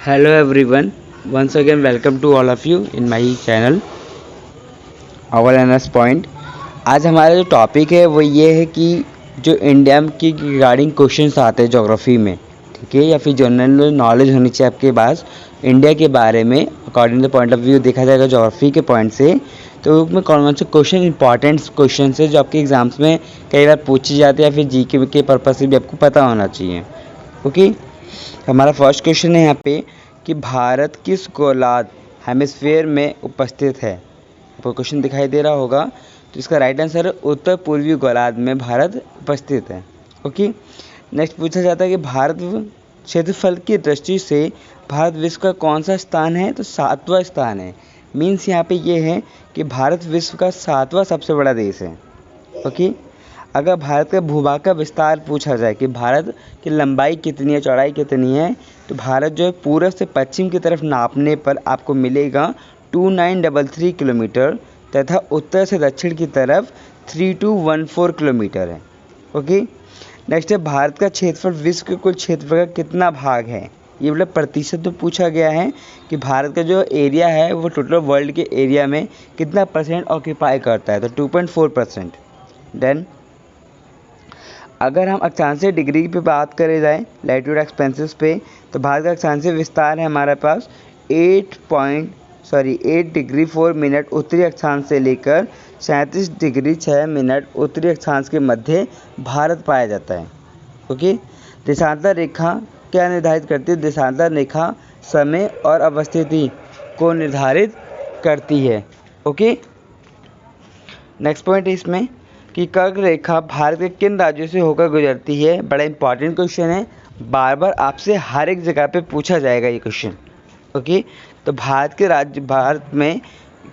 Hello everyone, once again welcome to all of you in my channel our NS Point। आज हमारा जो topic है वो ये है कि जो इंडिया की रिगार्डिंग क्वेश्चंस आते हैं ज्योग्राफी में, ठीक है, या फिर जनरल नॉलेज होनी चाहिए आपके पास इंडिया के बारे में according two point of view देखा जाएगा ज्योग्राफी के पॉइंट से। तो उसमें कौन कौन से क्वेश्चन इंपॉर्टेंट क्वेश्चन है जो आपके एग्जाम्स में कई बार पूछे जाते हैं या फिर जीके के पर्पज से भी आपको पता होना चाहिए। ओके, हमारा फर्स्ट क्वेश्चन है यहाँ पे कि भारत किस गोलार्ध हेमिस्फीयर में उपस्थित है। आपको क्वेश्चन दिखाई दे रहा होगा, तो इसका राइट आंसर है उत्तर पूर्वी गोलार्ध में भारत उपस्थित है। ओके, नेक्स्ट पूछा जाता है कि भारत क्षेत्रफल की दृष्टि से भारत विश्व का कौन सा स्थान है, तो 7वां स्थान है। मीन्स यहाँ पे ये है कि भारत विश्व का 7वां सबसे बड़ा देश है। ओके, अगर भारत का भूभाग का विस्तार पूछा जाए कि भारत की लंबाई कितनी है, चौड़ाई कितनी है, तो भारत जो है पूर्व से पश्चिम की तरफ नापने पर आपको मिलेगा 2933 किलोमीटर तथा उत्तर से दक्षिण की तरफ 3214 किलोमीटर है। ओके, नेक्स्ट है भारत का क्षेत्रफल विश्व के कुल क्षेत्रफल का कितना भाग है। ये मतलब प्रतिशत में पूछा गया है कि भारत का जो एरिया है वो टोटल वर्ल्ड के एरिया में कितना परसेंट ऑक्यूपाई करता है, तो 2.4%। देन अगर हम अक्षांशीय डिग्री पे बात करें जाए लैटिट्यूड एक्सपेंसेस पे, तो भारत का अक्षांशीय विस्तार है हमारे पास 8 डिग्री 4 मिनट उत्तरी अक्षांश से लेकर 37 डिग्री 6 मिनट उत्तरी अक्षांश के मध्य भारत पाया जाता है। ओके, देशांतर रेखा क्या निर्धारित करती है, देशांतर रेखा समय और अवस्थिति को निर्धारित करती है। ओके, नेक्स्ट पॉइंट इसमें कि कर्क रेखा भारत के किन राज्यों से होकर गुजरती है। बड़ा इंपॉर्टेंट क्वेश्चन है, बार बार आपसे हर एक जगह पे पूछा जाएगा ये क्वेश्चन। ओके, तो भारत में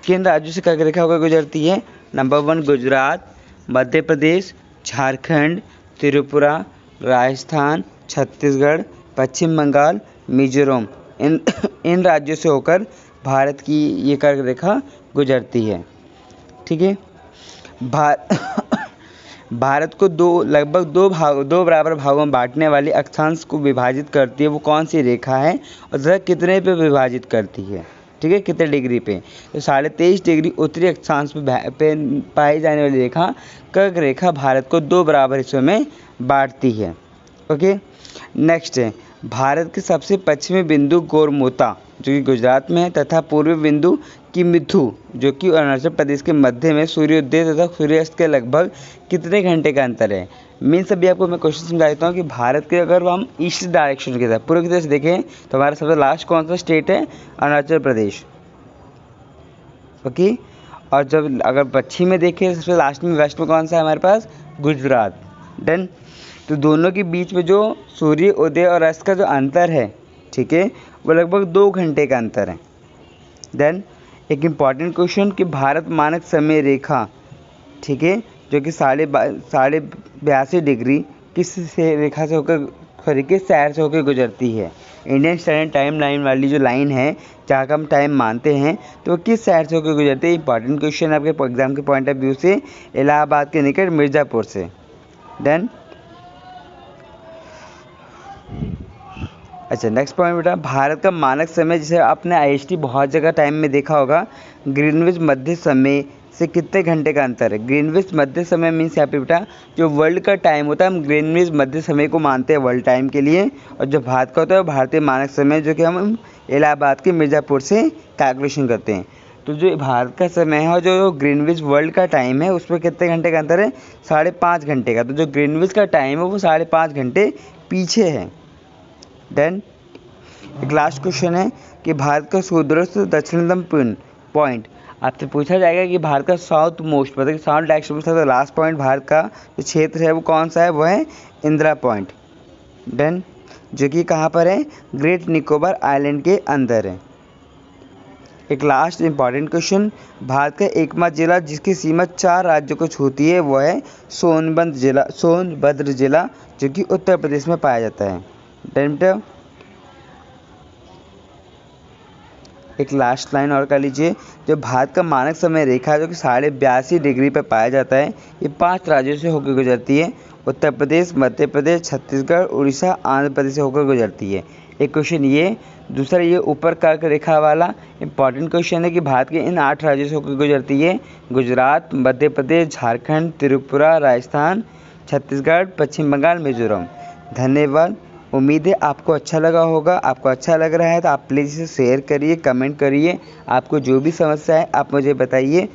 किन राज्यों से कर्क रेखा होकर गुजरती है। नंबर 1 गुजरात, मध्य प्रदेश, झारखंड, त्रिपुरा, राजस्थान, छत्तीसगढ़, पश्चिम बंगाल, मिजोरम। इन राज्यों से होकर भारत की ये कर्क रेखा गुजरती है। ठीक है, भारत को लगभग दो बराबर भागों में बांटने वाली अक्षांश को विभाजित करती है, वो कौन सी रेखा है और ज़रा कितने पे विभाजित करती है। ठीक है, कितने डिग्री पे, तो 23.5 डिग्री उत्तरी अक्षांश पे पाई जाने वाली रेखा कर्क रेखा भारत को 2 बराबर हिस्सों में बांटती है। ओके, नेक्स्ट है भारत के सबसे पश्चिमी बिंदु गोरमोता जो कि गुजरात में है तथा पूर्वी बिंदु किमिथु जो कि अरुणाचल प्रदेश के मध्य में सूर्योदय तथा सूर्यास्त के लगभग कितने घंटे का अंतर है। मीन्स अभी आपको मैं क्वेश्चन समझा देता हूँ कि भारत के अगर हम ईस्ट डायरेक्शन की तरफ पूर्व की तरफ से देखें तो हमारा सबसे लास्ट कौन सा स्टेट है, अरुणाचल प्रदेश। ओके, और जब अगर पश्चिम में देखें सबसे लास्ट में वेस्ट में कौन सा है हमारे पास, गुजरात। डन, तो दोनों के बीच में जो सूर्य उदय और अस्त का जो अंतर है, ठीक है, वो लगभग 2 घंटे का अंतर है। देन एक इम्पॉर्टेंट क्वेश्चन कि भारत मानक समय रेखा, ठीक है, जो कि 82.5 डिग्री किस रेखा से होकर किस शहर से होकर गुजरती है। इंडियन स्टैंडर्ड टाइम लाइन वाली जो लाइन है जहाँ का हम टाइम मानते हैं, तो वो किस शहर से होकर गुजरती है। इंपॉर्टेंट क्वेश्चन है आपके एग्जाम के पॉइंट ऑफ व्यू से, इलाहाबाद के निकट मिर्ज़ापुर से। देन अच्छा, नेक्स्ट पॉइंट बेटा, भारत का मानक समय, जैसे आपने IST बहुत जगह टाइम में देखा होगा, ग्रीनविच मध्य समय से कितने घंटे का अंतर है। ग्रीनविच मध्य समय मीन्स यहाँ पे बेटा जो वर्ल्ड का टाइम होता है, हम ग्रीनविच मध्य समय को मानते हैं वर्ल्ड टाइम के लिए, और जो भारत का होता है वो भारतीय मानक समय जो कि हम इलाहाबाद के मिर्ज़ापुर से कैलकुलेशन करते हैं। तो जो भारत का समय है और जो ग्रीनविच वर्ल्ड का टाइम है उसमें कितने घंटे का अंतर है, 5.5 घंटे का। तो जो ग्रीनविच का टाइम है वो 5.5 घंटे पीछे है। देन एक लास्ट क्वेश्चन है कि भारत का सूर्यास्त दक्षिणतम पॉइंट, आपसे पूछा जाएगा कि भारत का साउथ मोस्ट मतलब साउथ डायरेक्शन में लास्ट पॉइंट भारत का जो क्षेत्र है वो कौन सा है, वो है इंदिरा पॉइंट। देन जो कि कहाँ पर है, ग्रेट निकोबार आइलैंड के अंदर है। एक लास्ट इंपॉर्टेंट क्वेश्चन, भारत का एकमात्र जिला जिसकी सीमा 4 राज्यों को छूती है वो है सोनभद्र जिला जो कि उत्तर प्रदेश में पाया जाता है। देन एक लास्ट लाइन और कर लीजिए। जो भारत का मानक समय रेखा है जो कि 82.5 डिग्री पर पाया जाता है, ये 5 राज्यों से होकर गुजरती है। उत्तर प्रदेश, मध्य प्रदेश, छत्तीसगढ़, उड़ीसा, आंध्र प्रदेश से होकर गुजरती है। एक क्वेश्चन ये। दूसरा ये ऊपर कर्क रेखा वाला इंपॉर्टेंट क्वेश्चन है कि भारत के इन 8 राज्यों से होकर गुजरती है। गुजरात, मध्य प्रदेश, झारखंड, त्रिपुरा, राजस्थान, छत्तीसगढ़, पश्चिम बंगाल, मिजोरम। धन्यवाद। उम्मीद है आपको अच्छा लगा होगा। आपको अच्छा लग रहा है तो आप प्लीज़ इसे शेयर करिए, कमेंट करिए। आपको जो भी समस्या है आप मुझे बताइए।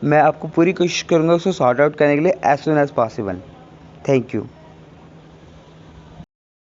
मैं आपको पूरी कोशिश करूँगा उसको सॉर्ट आउट करने के लिए as soon as possible. Thank you.